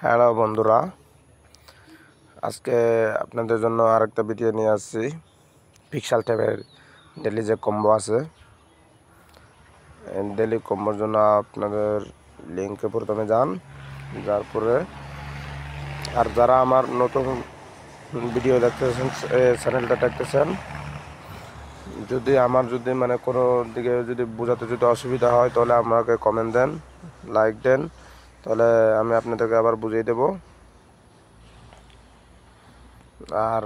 Hello বন্ধুরা, আজকে আপনাদের জন্য আরেকটা ভিডিও নিয়ে আসছি। পিক্সেল ট্যাবের ডেলি যে কম্বো আছে, ডেলি কম্বোর জন্য আপনাদের লিঙ্কে প্রথমে যান, যার পরে আর যারা আমার নতুন ভিডিও দেখতেছেন, চ্যানেলটা দেখতেছেন, যদি মানে কোনো দিকে যদি বোঝাতে যদি অসুবিধা হয় তাহলে আমাকে কমেন্ট দেন, লাইক দেন, তাহলে আমি আপনাদেরকে আবার বুঝিয়ে দেব। আর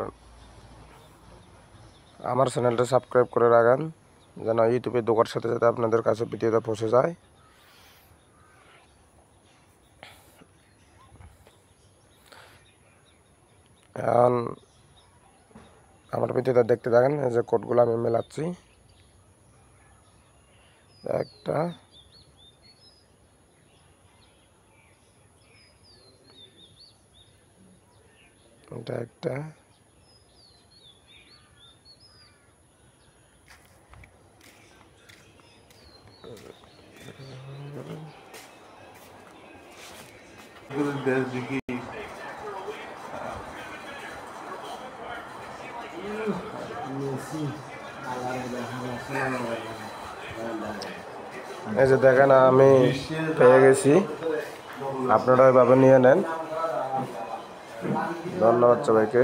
আমার চ্যানেলটা সাবস্ক্রাইব করে রাখেন যেন ইউটিউবে ঢোকার সাথে সাথে আপনাদের কাছে ভিডিওটা পৌঁছে যায়। এখন আমার ভিডিওটা দেখতে থাকেন। এই যে কোডগুলো আমি মেলাচ্ছি, একটা এটা একটা এই যে দেখেন আমি পেয়ে গেছি, আপনারা এভাবে নিয়ে নেন। ধন্যবাদ সবাইকে।